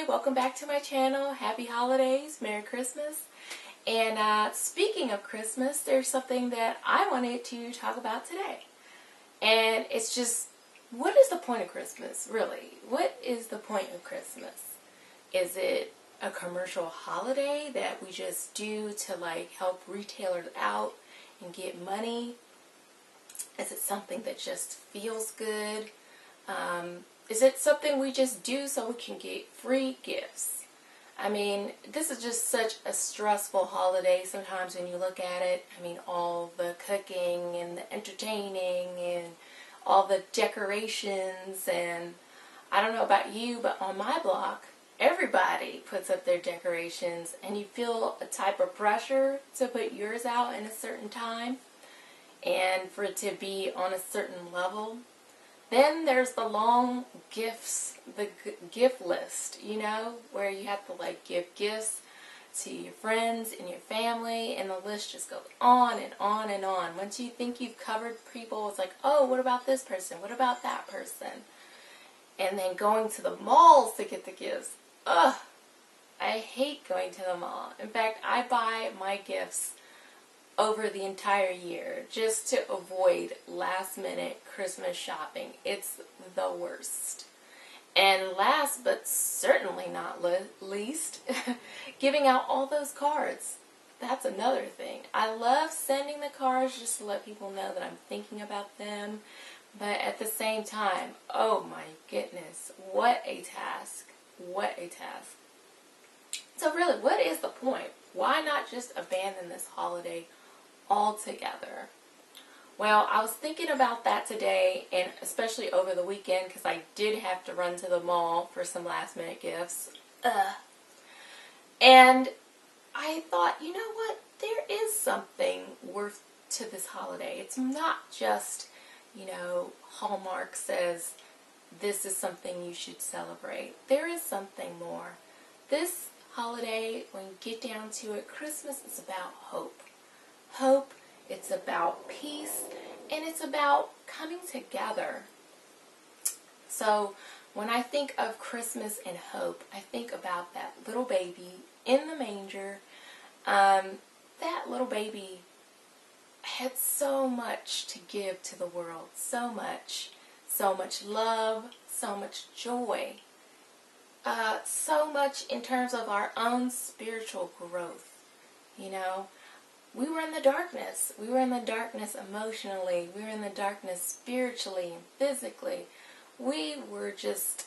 Hi, welcome back to my channel. Happy holidays, Merry Christmas. And speaking of Christmas, there's something that I wanted to talk about today. And it's just, what is the point of Christmas, really? What is the point of Christmas? Is it a commercial holiday that we just do to help retailers out and get money? Is it something that just feels good? Is it something we just do so we can get free gifts? I mean, this is just such a stressful holiday sometimes when you look at it. I mean, all the cooking and the entertaining and all the decorations, and I don't know about you, but on my block, everybody puts up their decorations, and you feel a type of pressure to put yours out in a certain time and for it to be on a certain level. Then there's the long gifts, the gift list, where you have to give gifts to your friends and your family, and the list just goes on and on and on. Once you think you've covered people, it's like, oh, what about this person? What about that person? And then going to the malls to get the gifts. Ugh, I hate going to the mall. In fact, I buy my gifts over the entire year just to avoid last minute Christmas shopping. It's the worst. And last but certainly not least, giving out all those cards. That's another thing. I love sending the cards just to let people know that I'm thinking about them. But at the same time, oh my goodness, what a task. What a task. So really, what is the point? Why not just abandon this holiday altogether? Well, I was thinking about that today, and especially over the weekend, because I did have to run to the mall for some last minute gifts. And I thought, you know what? There is something worth to this holiday. It's not just, Hallmark says this is something you should celebrate. There is something more. This holiday, when you get down to it, Christmas is about hope. Hope, it's about peace, and it's about coming together. So when I think of Christmas and hope, I think about that little baby in the manger. That little baby had so much to give to the world, so much love, so much joy, so much in terms of our own spiritual growth. We were in the darkness. We were in the darkness emotionally. We were in the darkness spiritually and physically. We were just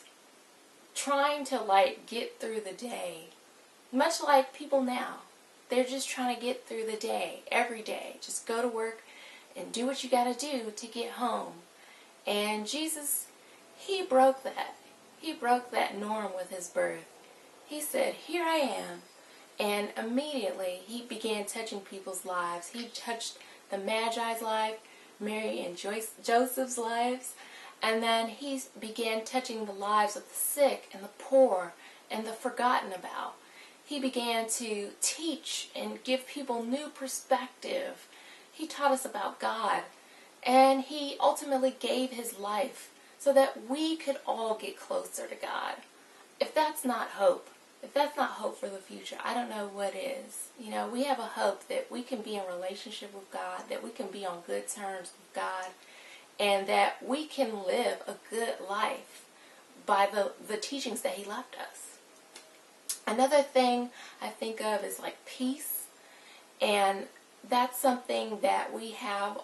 trying to get through the day. Much like people now. They're just trying to get through the day, every day. Just go to work and do what you got to do to get home. And Jesus, He broke that. He broke that norm with His birth. He said, here I am. And immediately, He began touching people's lives. He touched the Magi's life, Mary and Joseph's lives. And then He began touching the lives of the sick and the poor and the forgotten about. He began to teach and give people new perspective. He taught us about God. And He ultimately gave His life so that we could all get closer to God. If that's not hope, if that's not hope for the future, I don't know what is. We have a hope that we can be in relationship with God, that we can be on good terms with God, and that we can live a good life by the teachings that He left us. Another thing I think of is peace, and that's something that we have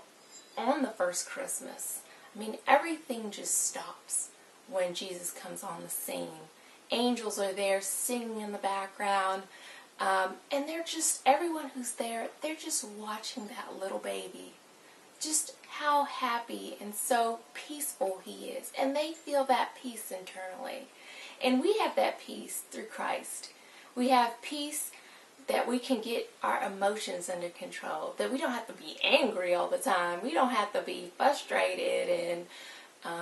on the first Christmas. I mean, everything just stops when Jesus comes on the scene. Angels are there singing in the background, and everyone who's there, they're just watching that little baby. Just how happy and so peaceful he is. And they feel that peace internally. And we have that peace through Christ. We have peace that we can get our emotions under control. That we don't have to be angry all the time. We don't have to be frustrated and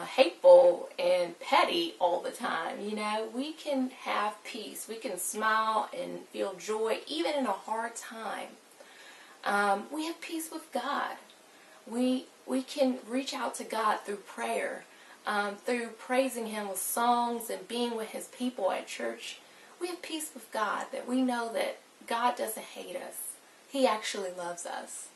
hateful and petty all the time. We can have peace. We can smile and feel joy even in a hard time. We have peace with God. We can reach out to God through prayer, through praising Him with songs and being with His people at church We have peace with God, that we know that God doesn't hate us. He actually loves us.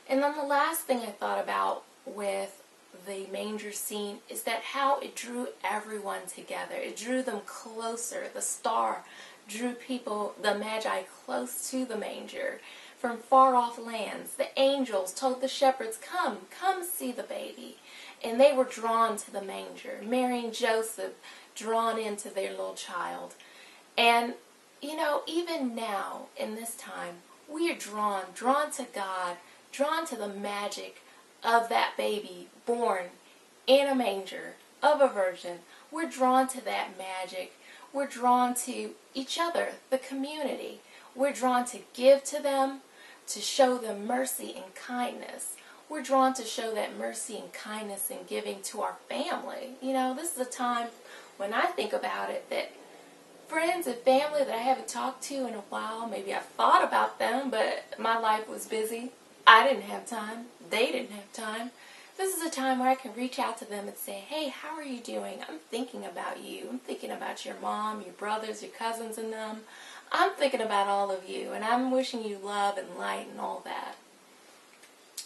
And then the last thing I thought about with the manger scene is that how it drew everyone together. It drew them closer. The star drew people, the magi, close to the manger from far off lands. The angels told the shepherds, come see the baby. And they were drawn to the manger. Mary and Joseph drawn into their little child. And, you know, even now, in this time, we are drawn to God, drawn to the magic of that baby born in a manger of a virgin. We're drawn to that magic. We're drawn to each other, the community. We're drawn to give to them, to show them mercy and kindness. We're drawn to show that mercy and kindness and giving to our family. You know, this is a time when I think about it that friends and family that I haven't talked to in a while, maybe I've thought about them, but my life was busy. I didn't have time. They didn't have time. This is a time where I can reach out to them and say, hey, how are you doing? I'm thinking about you. I'm thinking about your mom, your brothers, your cousins and them. I'm thinking about all of you, and I'm wishing you love and light and all that.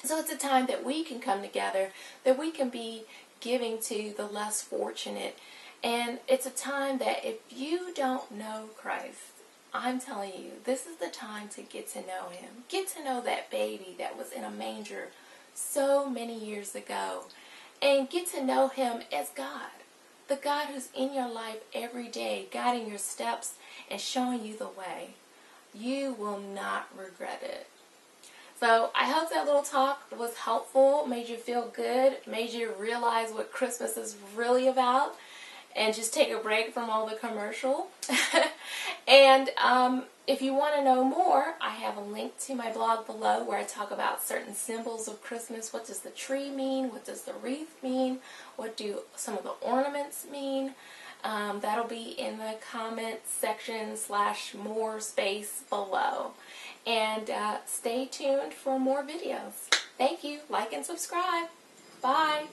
So it's a time that we can come together, that we can be giving to the less fortunate. And it's a time that if you don't know Christ, I'm telling you, this is the time to get to know him. Get to know that baby that was in a manger so many years ago. And get to know him as God. The God who's in your life every day, guiding your steps and showing you the way. You will not regret it. So I hope that little talk was helpful, made you feel good, made you realize what Christmas is really about, and just take a break from all the commercial. And if you want to know more, I have a link to my blog below where I talk about certain symbols of Christmas. What does the tree mean? What does the wreath mean? What do some of the ornaments mean? That'll be in the comments section / more space below. And stay tuned for more videos. Thank you. Like and subscribe. Bye.